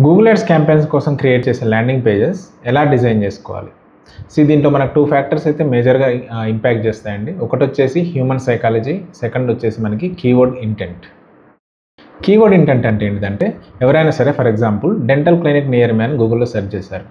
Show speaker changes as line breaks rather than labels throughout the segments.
Google ads campaigns కోసం create చేసే landing pages ఎలా డిజైన్ చేసుకోవాలి? దీంట్లో మనకు 2 ఫ్యాక్టర్స్ అయితే మేజర్గా ఇంపాక్ట్ చేస్తాయండి. ఒకటి వచ్చేసి హ్యూమన్ సైకాలజీ, సెకండ్ వచ్చేసి మనకి కీవర్డ్ ఇంటెంట్. కీవర్డ్ ఇంటెంట్ అంటే ఏంటంటే, ఎవరైనా సరే for example dental clinic near మీ అని గూగుల్లో సెర్చ్ చేశారు.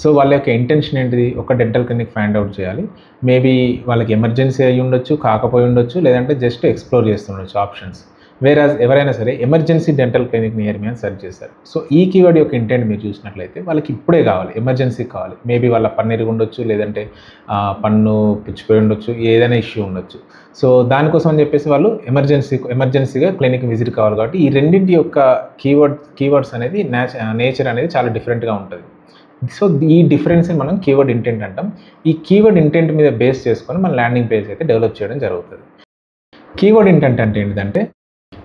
సో వాళ్ళ యొక్క ఇంటెన్షన్ ఏంటిది? ఒక డెంటల్ క్లినిక్ ఫైండ్ అవుట్ చేయాలి. మేబీ వాళ్ళకి ఎమర్జెన్సీ అయ్యి ఉండొచ్చు, కాకపోయి ఉండొచ్చు, లేదంటే జస్ట్ ఎక్స్ప్లోర్ చేస్తుండొచ్చు ఆప్షన్స్. వేరాజ్ ఎవరైనా సరే ఎమర్జెన్సీ డెంటల్ క్లినిక్ నియర్ మీ అని సెర్చ్ చేశారు. సో ఈ కీవర్డ్ యొక్క ఇంటెంట్ మీరు చూసినట్లయితే వాళ్ళకి ఇప్పుడే కావాలి, ఎమర్జెన్సీ కావాలి. మేబీ వాళ్ళ పన్ను ఇరిగి ఉండొచ్చు, లేదంటే పన్ను పుచ్చిపోయి ఉండొచ్చు, ఏదైనా ఇష్యూ ఉండొచ్చు. సో దానికోసం అని చెప్పేసి వాళ్ళు ఎమర్జెన్సీగా క్లినిక్ విజిట్ కావాలి. కాబట్టి ఈ రెండింటి యొక్క కీవర్డ్స్ అనేది నేచర్ అనేది చాలా డిఫరెంట్గా ఉంటుంది. సో ఈ డిఫరెన్స్ మనం కీవర్డ్ ఇంటెంట్ అంటాం. ఈ కీవర్డ్ ఇంటెంట్ మీద బేస్ చేసుకొని మన ల్యాండింగ్ పేజ్ అయితే డెవలప్ చేయడం జరుగుతుంది. కీవర్డ్ ఇంటెంట్ అంటే ఏంటంటే,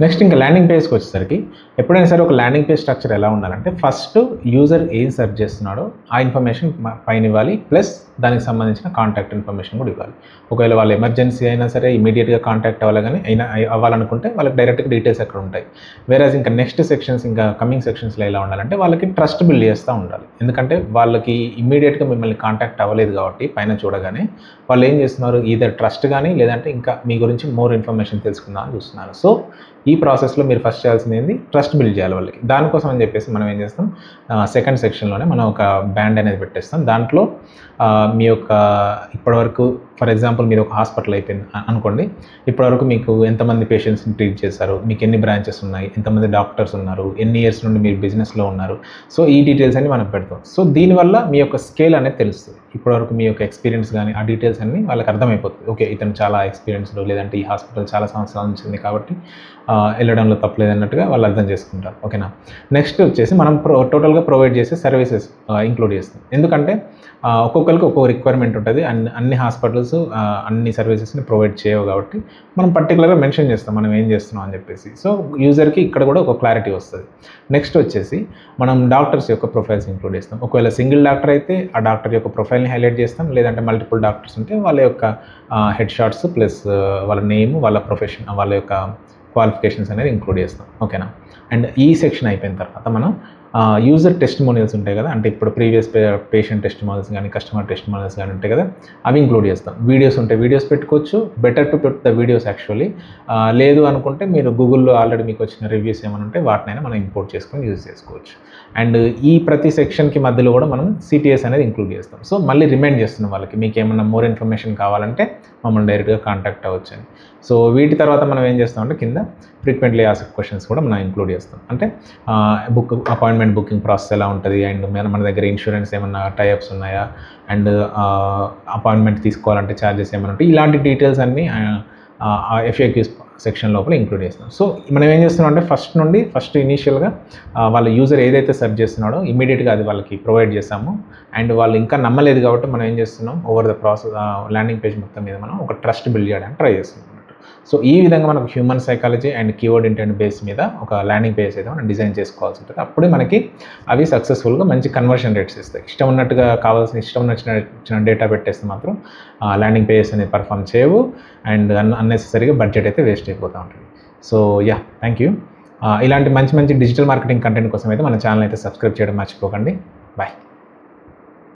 నెక్స్ట్ ఇంకా ల్యాండింగ్ పేజ్కి వచ్చేసరికి ఎప్పుడైనా సరే ఒక ల్యాండింగ్ పేజ్ స్ట్రక్చర్ ఎలా ఉండాలంటే, ఫస్ట్ యూజర్ ఏం సెర్చ్ చేస్తున్నాడో ఆ ఇన్ఫర్మేషన్ పైన ఇవ్వాలి, ప్లస్ దానికి సంబంధించిన కాంటాక్ట్ ఇన్ఫర్మేషన్ కూడా ఇవ్వాలి. ఒకవేళ వాళ్ళు ఎమర్జెన్సీ అయినా సరే ఇమీడియట్గా కాంటాక్ట్ అవ్వాలనుకుంటే వాళ్ళకి డైరెక్ట్గా డీటెయిల్స్ అక్కడ ఉంటాయి. వేరేజ్ ఇంకా నెక్స్ట్ సెక్షన్స్, ఇంకా కమింగ్ సెక్షన్స్లో ఎలా ఉండాలంటే, వాళ్ళకి ట్రస్ట్ బిల్డ్ చేస్తూ ఉండాలి. ఎందుకంటే వాళ్ళకి ఇమీడియట్గా మిమ్మల్ని కాంటాక్ట్ అవ్వలేదు కాబట్టి పైన చూడగానే వాళ్ళు ఏం చేస్తున్నారు, ఈదర్ ట్రస్ట్ కానీ లేదంటే ఇంకా మీ గురించి మోర్ ఇన్ఫర్మేషన్ తెలుసుకుందాం అని చూస్తున్నారు. సో ఈ ప్రాసెస్లో మీరు ఫస్ట్ చేయాల్సింది ఏంది, ట్రస్ట్ బిల్డ్ చేయాలి వాళ్ళకి. దానికోసం అని చెప్పేసి మనం ఏం చేస్తాం, సెకండ్ సెక్షన్లోనే మనం ఒక బ్యాండ్ అనేది పెట్టేస్తాం. దాంట్లో మీ యొక్క ఇప్పటివరకు ఫర్ ఎగ్జాంపుల్ మీరు ఒక హాస్పిటల్ అయిపోయింది అనుకోండి, ఇప్పటివరకు మీకు ఎంతమంది పేషెంట్స్ని ట్రీట్ చేశారు, మీకు ఎన్ని బ్రాంచెస్ ఉన్నాయి, ఎంతమంది డాక్టర్స్ ఉన్నారు, ఎన్ని ఇయర్స్ నుండి మీరు బిజినెస్లో ఉన్నారు. సో ఈ డీటెయిల్స్ అన్ని మనం పెడతాం. సో దీనివల్ల మీ యొక్క స్కేల్ అనేది తెలుస్తుంది. ఇప్పటివరకు మీ యొక్క ఎక్స్పీరియన్స్ కానీ ఆ డీటెయిల్స్ అన్నీ వాళ్ళకి అర్థమైపోతుంది. ఓకే, ఇతను చాలా ఎక్స్పీరియన్స్డ్, లేదంటే ఈ హాస్పిటల్ చాలా సంవత్సరాల నుంచి ఉంది కాబట్టి వెళ్ళడంలో తప్పలేదన్నట్టుగా వాళ్ళు అర్థం చేసుకుంటారు. ఓకేనా. నెక్స్ట్ వచ్చేసి మనం టోటల్గా ప్రొవైడ్ చేసే సర్వీసెస్ ఇంక్లూడ్ చేస్తాం. ఎందుకంటే ఒక్కొక్కరికి ఒక్కొక్క రిక్వైర్మెంట్ ఉంటుంది. అన్ని హాస్పిటల్స్ అన్ని సర్వీసెస్ని ప్రొవైడ్ చేయవు కాబట్టి మనం పర్టికులర్గా మెన్షన్ చేస్తాం మనం ఏం చేస్తున్నాం అని చెప్పేసి. సో యూజర్కి ఇక్కడ కూడా ఒక క్లారిటీ వస్తుంది. నెక్స్ట్ వచ్చేసి మనం డాక్టర్స్ యొక్క ప్రొఫైల్స్ ఇంక్లూడ్ చేస్తాం. ఒకవేళ సింగిల్ డాక్టర్ అయితే ఆ డాక్టర్ యొక్క ప్రొఫైల్ని హైలైట్ చేస్తాం, లేదంటే మల్టిపుల్ డాక్టర్స్ ఉంటే వాళ్ళ యొక్క హెడ్ షాట్స్ ప్లస్ వాళ్ళ నేమ్, వాళ్ళ ప్రొఫెషన్, వాళ్ళ యొక్క క్వాలిఫికేషన్స్ అనేది ఇంక్లూడ్ చేస్తాం. ఓకేనా. అండ్ ఈ సెక్షన్ అయిపోయిన తర్వాత మనం యూజర్ టెస్టిమోనియల్స్ ఉంటాయి కదా, అంటే ఇప్పుడు ప్రీవియస్ పేషెంట్ టెస్టిమోనియల్స్ కానీ కస్టమర్ టెస్టిమోనియల్స్ కానీ ఉంటాయి కదా, అవి ఇంక్లూడ్ చేస్తాం. వీడియోస్ ఉంటే వీడియోస్ పెట్టుకోవచ్చు. Better to put the videos actually. లేదు అనుకుంటే మీరు గూగుల్లో ఆల్రెడీ మీకు వచ్చిన రివ్యూస్ ఏమైనా ఉంటే వాటినైనా మనం ఇంపోర్ట్ చేసుకొని యూజ్ చేసుకోవచ్చు. అండ్ ఈ ప్రతి సెక్షన్కి మధ్యలో కూడా మనం సిటిఎస్ అనేది ఇంక్లూడ్ చేస్తాం. సో మళ్ళీ రిమైండ్ చేస్తున్నాం వాళ్ళకి, మీకు ఏమన్నా మోర్ ఇన్ఫర్మేషన్ కావాలంటే మమ్మల్ని డైరెక్ట్గా కాంటాక్ట్ అవ్వచ్చు అని. సో వీటి తర్వాత మనం ఏం చేస్తామంటే కింద ఫ్రీక్వెంట్లీ ఆస్క్డ్ క్వశ్చన్స్ కూడా మనం ఇంక్లూడ్ చేస్తాం. అంటే అపాయింట్మెంట్ బుకింగ్ ప్రాసెస్ ఎలా ఉంటుంది, అండ్ మన దగ్గర ఇన్సూరెన్స్ ఏమన్నా టైఅప్స్ ఉన్నాయా, అండ్ అపాయింట్మెంట్ తీసుకోవాలంటే ఛార్జెస్ ఏమైనా ఉంటాయి, ఇలాంటి డీటెయిల్స్ అన్నీ ఎఫ్ఏక్యూస్ సెక్షన్ లోపల ఇంక్లూడ్ చేస్తాం. సో మనం ఏం చేస్తున్నాం అంటే ఫస్ట్ ఇనీషియల్గా వాళ్ళ యూజర్ ఏదైతే సెర్చ్ చేస్తున్నాడో ఇమీడియట్గా అది వాళ్ళకి ప్రొవైడ్ చేస్తాము. అండ్ వాళ్ళు ఇంకా నమ్మలేదు కాబట్టి మనం ఏం చేస్తున్నాం, over the process landing page మొత్తం మీద మనం ఒక ట్రస్ట్ బిల్డ్ చేయడానికి ట్రై చేస్తున్నాం. సో ఈ విధంగా మనకు human psychology and keyword intent base మీద ఒక ల్యాండింగ్ పేజ్ అయితే మనం డిజైన్ చేసుకోవాల్సి ఉంటుంది. అప్పుడే మనకి అవి సక్సెస్ఫుల్గా మంచి కన్వర్షన్ రేట్స్ ఇస్తాయి. ఇష్టం ఉన్నట్టుగా నచ్చిన డేటా పెట్టేస్తే మాత్రం ల్యాండింగ్ పేజెస్ అనేది పర్ఫామ్ చేయవు, అండ్ అన్నెసెసరీగా బడ్జెట్ అయితే వేస్ట్ అయిపోతూ ఉంటుంది. So thank you. ఇలాంటి మంచి డిజిటల్ మార్కెటింగ్ కంటెంట్ కోసం అయితే మన ఛానల్ అయితే సబ్స్క్రైబ్ చేయడం మర్చిపోకండి. బాయ్.